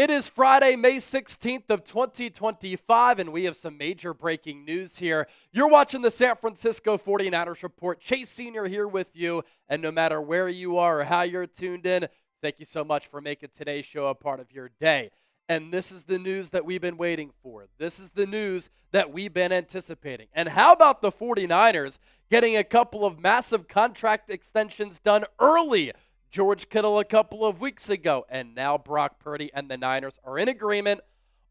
It is Friday, May 16th of 2025, and we have some major breaking news here. You're watching the San Francisco 49ers Report. Chase Sr. here with you, and no matter where you are or how you're tuned in, thank you so much for making today's show a part of your day. And this is the news that we've been waiting for. This is the news that we've been anticipating. And how about the 49ers getting a couple of massive contract extensions done early? George Kittle a couple of weeks ago, and now Brock Purdy and the Niners are in agreement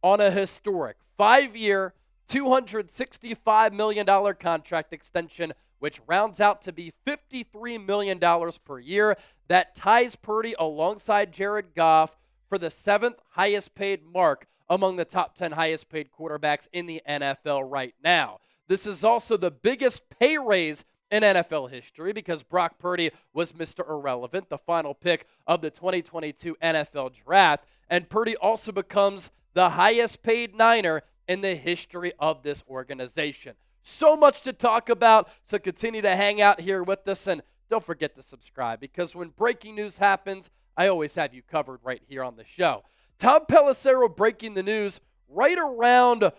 on a historic 5-year, $265 million contract extension, which rounds out to be $53 million per year. That ties Purdy alongside Jared Goff for the 7th highest paid mark among the top 10 highest paid quarterbacks in the NFL right now. This is also the biggest pay raise in NFL history because Brock Purdy was Mr. Irrelevant, the final pick of the 2022 NFL Draft, and Purdy also becomes the highest paid Niner in the history of this organization. So much to talk about, so continue to hang out here with us, and don't forget to subscribe because when breaking news happens, I always have you covered right here on the show. Tom Pelissero breaking the news right around,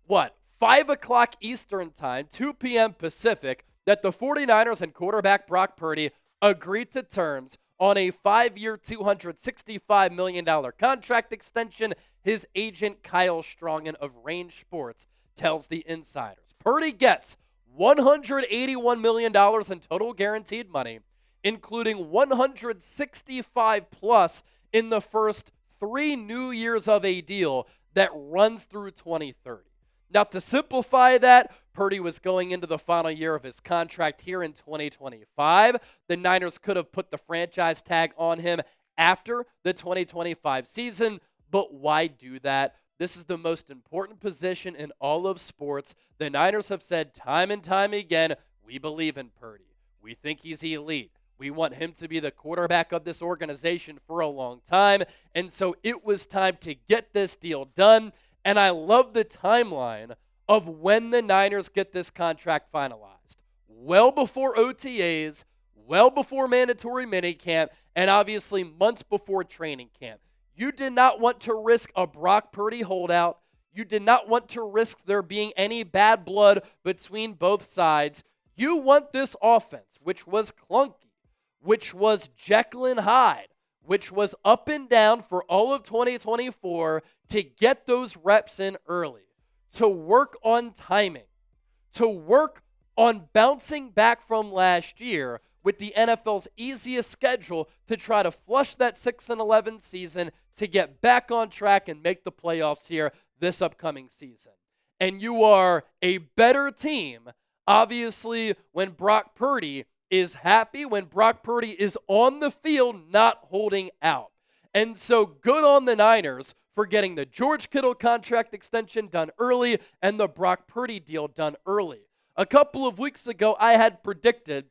5 o'clock Eastern Time, 2 p.m. Pacific, that the 49ers and quarterback Brock Purdy agreed to terms on a 5-year, $265 million contract extension. His agent, Kyle Strongen of Range Sports, tells the insiders. Purdy gets $181 million in total guaranteed money, including $165 plus in the first 3 new years of a deal that runs through 2030. Now, to simplify that, Purdy was going into the final year of his contract here in 2025. The Niners could have put the franchise tag on him after the 2025 season, but why do that? This is the most important position in all of sports. The Niners have said time and time again, we believe in Purdy. We think he's elite. We want him to be the quarterback of this organization for a long time, and so it was time to get this deal done. And I love the timeline of when the Niners get this contract finalized. Well before OTAs, well before mandatory minicamp, and obviously months before training camp. You did not want to risk a Brock Purdy holdout. You did not want to risk there being any bad blood between both sides. You want this offense, which was clunky, which was Jekyll and Hyde, which was up and down for all of 2024, to get those reps in early, to work on timing, to work on bouncing back from last year with the NFL's easiest schedule to try to flush that 6-11 season to get back on track and make the playoffs here this upcoming season. And you are a better team, obviously, when Brock Purdy is happy, when Brock Purdy is on the field, not holding out. And so good on the Niners for getting the George Kittle contract extension done early and the Brock Purdy deal done early. A couple of weeks ago, I had predicted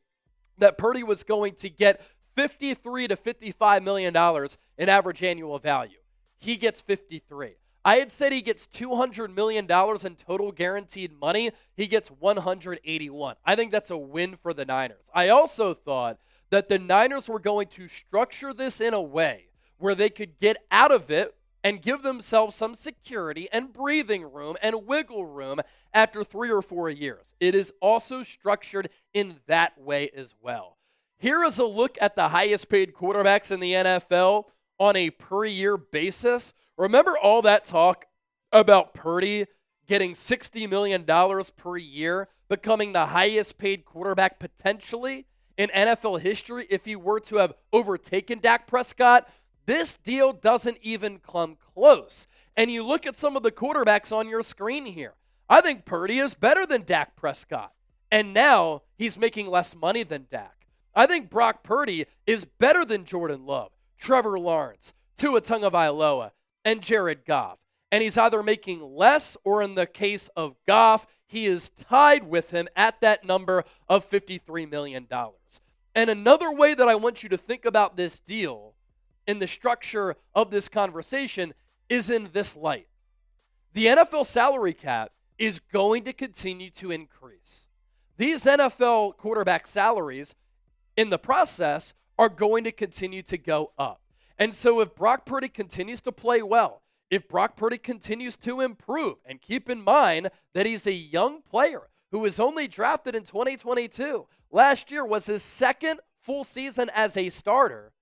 that Purdy was going to get $53 to $55 million in average annual value. He gets 53. I had said he gets $200 million in total guaranteed money. He gets 181. I think that's a win for the Niners. I also thought that the Niners were going to structure this in a way where they could get out of it and give themselves some security and breathing room and wiggle room after 3 or 4 years. It is also structured in that way as well. Here is a look at the highest paid quarterbacks in the NFL on a per year basis. Remember all that talk about Purdy getting $60 million per year, becoming the highest paid quarterback potentially in NFL history if he were to have overtaken Dak Prescott? This deal doesn't even come close. And you look at some of the quarterbacks on your screen here. I think Purdy is better than Dak Prescott. And now he's making less money than Dak. I think Brock Purdy is better than Jordan Love, Trevor Lawrence, Tua Tagovailoa, and Jared Goff. And he's either making less, or in the case of Goff, he is tied with him at that number of $53 million. And another way that I want you to think about this deal in the structure of this conversation is in this light. The NFL salary cap is going to continue to increase. These NFL quarterback salaries in the process are going to continue to go up. And so if Brock Purdy continues to play well, if Brock Purdy continues to improve. And keep in mind that he's a young player who was only drafted in 2022. Last year was his second full season as a starter.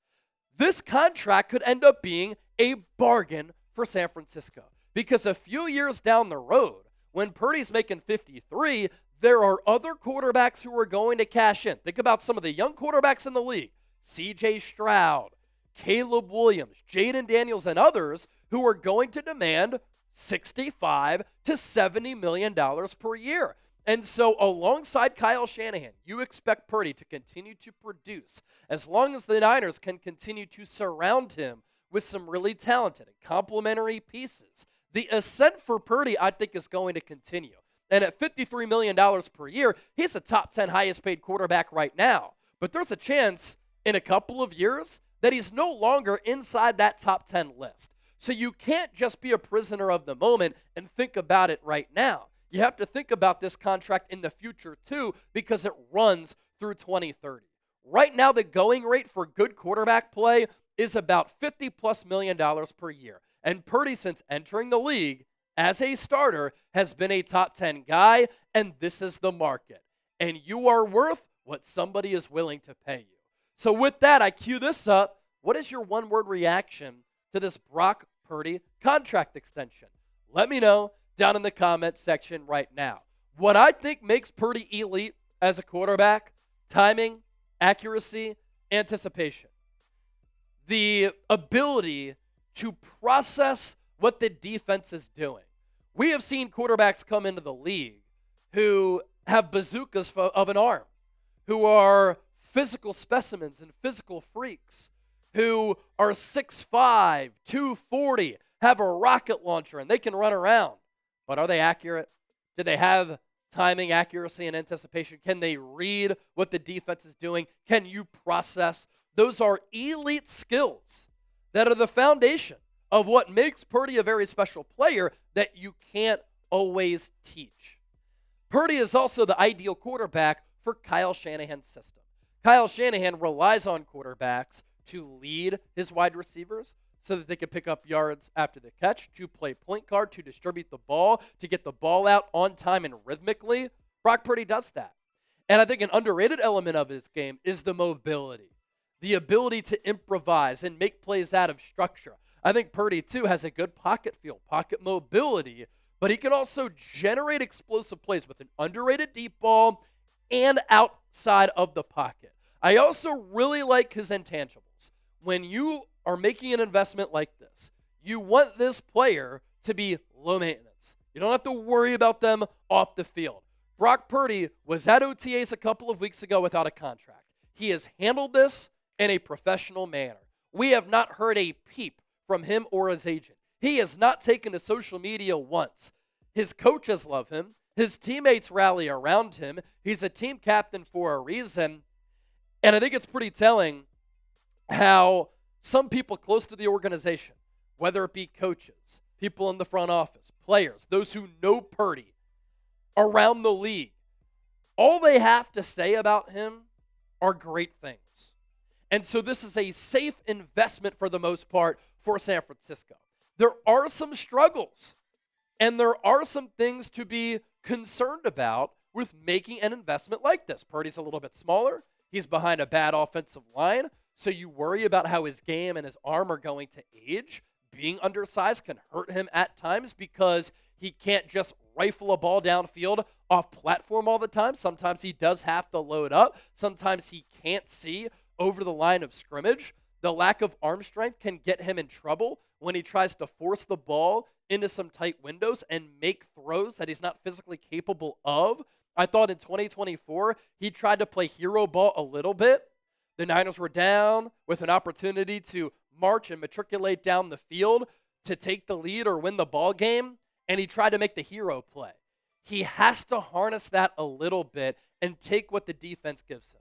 This contract could end up being a bargain for San Francisco, because a few years down the road, when Purdy's making 53, there are other quarterbacks who are going to cash in. Think about some of the young quarterbacks in the league: C.J. Stroud, Caleb Williams, Jaden Daniels, and others who are going to demand $65 to $70 million per year. And so alongside Kyle Shanahan, you expect Purdy to continue to produce as long as the Niners can continue to surround him with some really talented and complementary pieces. The ascent for Purdy, I think, is going to continue. And at $53 million per year, he's a top 10 highest paid quarterback right now. But there's a chance in a couple of years that he's no longer inside that top 10 list. So you can't just be a prisoner of the moment and think about it right now. You have to think about this contract in the future too, because it runs through 2030. Right now, the going rate for good quarterback play is about $50+ million per year. And Purdy, since entering the league as a starter, has been a top 10 guy, and this is the market. And you are worth what somebody is willing to pay you. So with that, I cue this up. What is your one-word reaction to this Brock Purdy contract extension? Let me know down in the comments section right now. What I think makes Purdy elite as a quarterback: timing, accuracy, anticipation. The ability to process what the defense is doing. We have seen quarterbacks come into the league who have bazookas of an arm, who are physical specimens and physical freaks, who are 6'5", 240, have a rocket launcher, and they can run around. But are they accurate? Do they have timing, accuracy, and anticipation? Can they read what the defense is doing? Can you process? Those are elite skills that are the foundation of what makes Purdy a very special player that you can't always teach. Purdy is also the ideal quarterback for Kyle Shanahan's system. Kyle Shanahan relies on quarterbacks to lead his wide receivers so that they can pick up yards after the catch, to play point guard, to distribute the ball, to get the ball out on time and rhythmically. Brock Purdy does that. And I think an underrated element of his game is the mobility, the ability to improvise and make plays out of structure. I think Purdy, too, has a good pocket feel, pocket mobility, but he can also generate explosive plays with an underrated deep ball and outside of the pocket. I also really like his intangibles. When you are making an investment like this, you want this player to be low maintenance. You don't have to worry about them off the field. Brock Purdy was at OTAs a couple of weeks ago without a contract. He has handled this in a professional manner. We have not heard a peep from him or his agent. He has not taken to social media once. His coaches love him. His teammates rally around him. He's a team captain for a reason. And I think it's pretty telling how some people close to the organization, whether it be coaches, people in the front office, players, those who know Purdy around the league, all they have to say about him are great things. And so this is a safe investment for the most part for San Francisco. There are some struggles, and there are some things to be concerned about with making an investment like this. Purdy's a little bit smaller. He's behind a bad offensive line, so you worry about how his game and his arm are going to age. Being undersized can hurt him at times because he can't just rifle a ball downfield off platform all the time. Sometimes he does have to load up. Sometimes he can't see over the line of scrimmage. The lack of arm strength can get him in trouble when he tries to force the ball into some tight windows and make throws that he's not physically capable of. I thought in 2024, he tried to play hero ball a little bit. The Niners were down with an opportunity to march and matriculate down the field to take the lead or win the ball game, and he tried to make the hero play. He has to harness that a little bit and take what the defense gives him.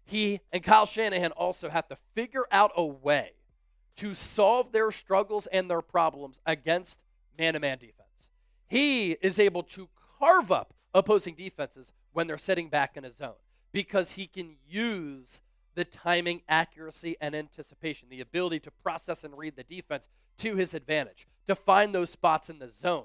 He and Kyle Shanahan also have to figure out a way to solve their struggles and their problems against man-to-man defense. He is able to carve up opposing defenses when they're sitting back in his zone because he can use the timing, accuracy, and anticipation, the ability to process and read the defense to his advantage, to find those spots in the zone.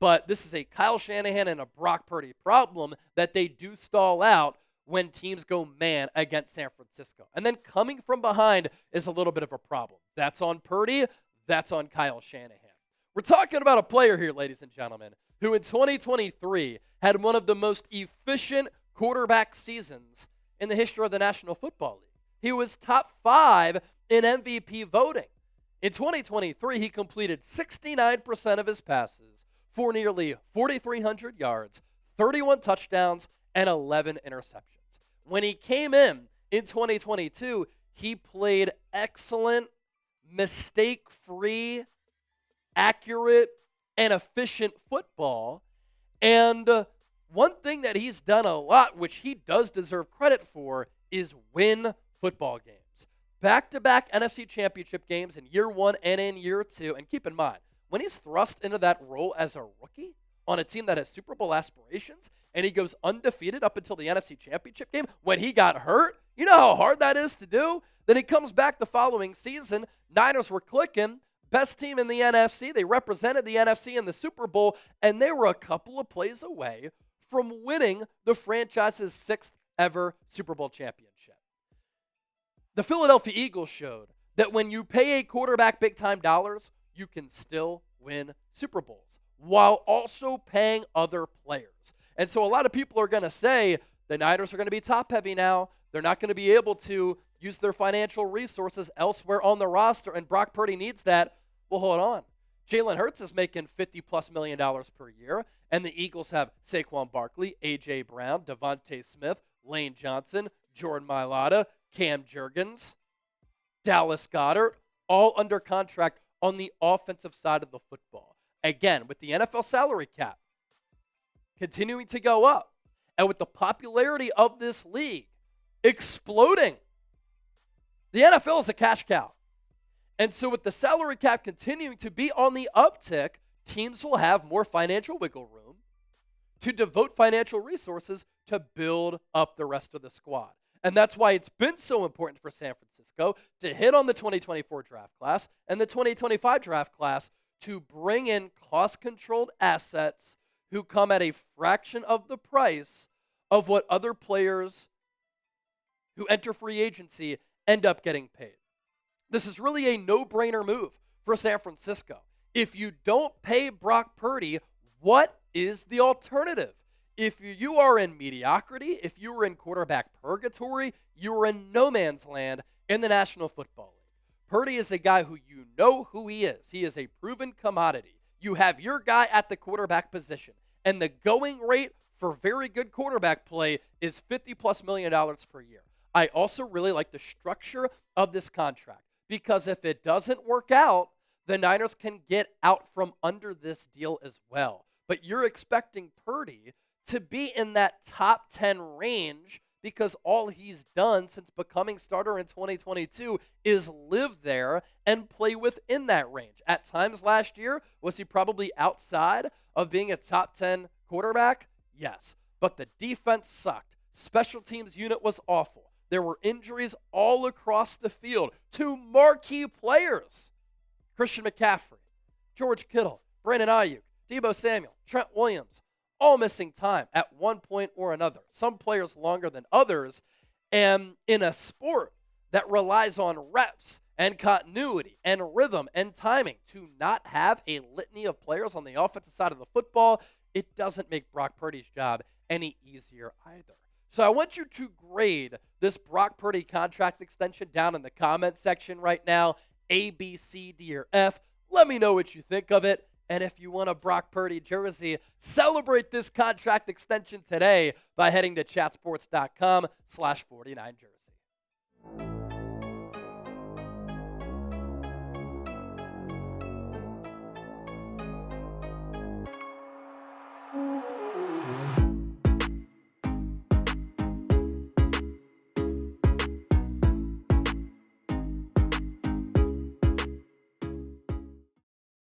But this is a Kyle Shanahan and a Brock Purdy problem that they do stall out when teams go man against San Francisco. And then coming from behind is a little bit of a problem. That's on Purdy. That's on Kyle Shanahan. We're talking about a player here, ladies and gentlemen, who in 2023 had one of the most efficient quarterback seasons in the history of the National Football League. He was top 5 in MVP voting. In 2023, he completed 69% of his passes for nearly 4,300 yards, 31 touchdowns, and 11 interceptions. When he came in 2022, he played excellent, mistake-free, accurate, and efficient football. And one thing that he's done a lot, which he does deserve credit for, is win football games. Back-to-back NFC Championship games in year 1 and in year 2. And keep in mind, when he's thrust into that role as a rookie on a team that has Super Bowl aspirations, and he goes undefeated up until the NFC Championship game, when he got hurt, you know how hard that is to do? Then he comes back the following season. Niners were clicking. Best team in the NFC. They represented the NFC in the Super Bowl, and they were a couple of plays away from winning the franchise's 6th ever Super Bowl championship. The Philadelphia Eagles showed that when you pay a quarterback big-time dollars, you can still win Super Bowls while also paying other players. And so a lot of people are going to say the Niners are going to be top-heavy now. They're not going to be able to use their financial resources elsewhere on the roster, and Brock Purdy needs that. Well, hold on. Jalen Hurts is making $50+ million per year, and the Eagles have Saquon Barkley, A.J. Brown, Devontae Smith, Lane Johnson, Jordan Mailata, Cam Jurgens, Dallas Goedert, all under contract on the offensive side of the football. Again, with the NFL salary cap continuing to go up, and with the popularity of this league exploding, the NFL is a cash cow. And so with the salary cap continuing to be on the uptick, teams will have more financial wiggle room to devote financial resources to build up the rest of the squad. And that's why it's been so important for San Francisco to hit on the 2024 draft class and the 2025 draft class to bring in cost-controlled assets who come at a fraction of the price of what other players who enter free agency end up getting paid. This is really a no-brainer move for San Francisco. If you don't pay Brock Purdy, what is the alternative? If you are in mediocrity, if you are in quarterback purgatory, you are in no man's land in the National Football League. Purdy is a guy who you know who he is. He is a proven commodity. You have your guy at the quarterback position, and the going rate for very good quarterback play is $50+ million per year. I also really like the structure of this contract, because if it doesn't work out, the Niners can get out from under this deal as well. But you're expecting Purdy to be in that top 10 range because all he's done since becoming starter in 2022 is live there and play within that range. At times last year, was he probably outside of being a top 10 quarterback? Yes. But the defense sucked. Special teams unit was awful. There were injuries all across the field to marquee players. Christian McCaffrey, George Kittle, Brandon Ayuk, Deebo Samuel, Trent Williams, all missing time at one point or another. Some players longer than others. And in a sport that relies on reps and continuity and rhythm and timing, to not have a litany of players on the offensive side of the football, it doesn't make Brock Purdy's job any easier either. So I want you to grade this Brock Purdy contract extension down in the comments section right now. A, B, C, D, or F. Let me know what you think of it. And if you want a Brock Purdy jersey, celebrate this contract extension today by heading to chatsports.com/49jersey.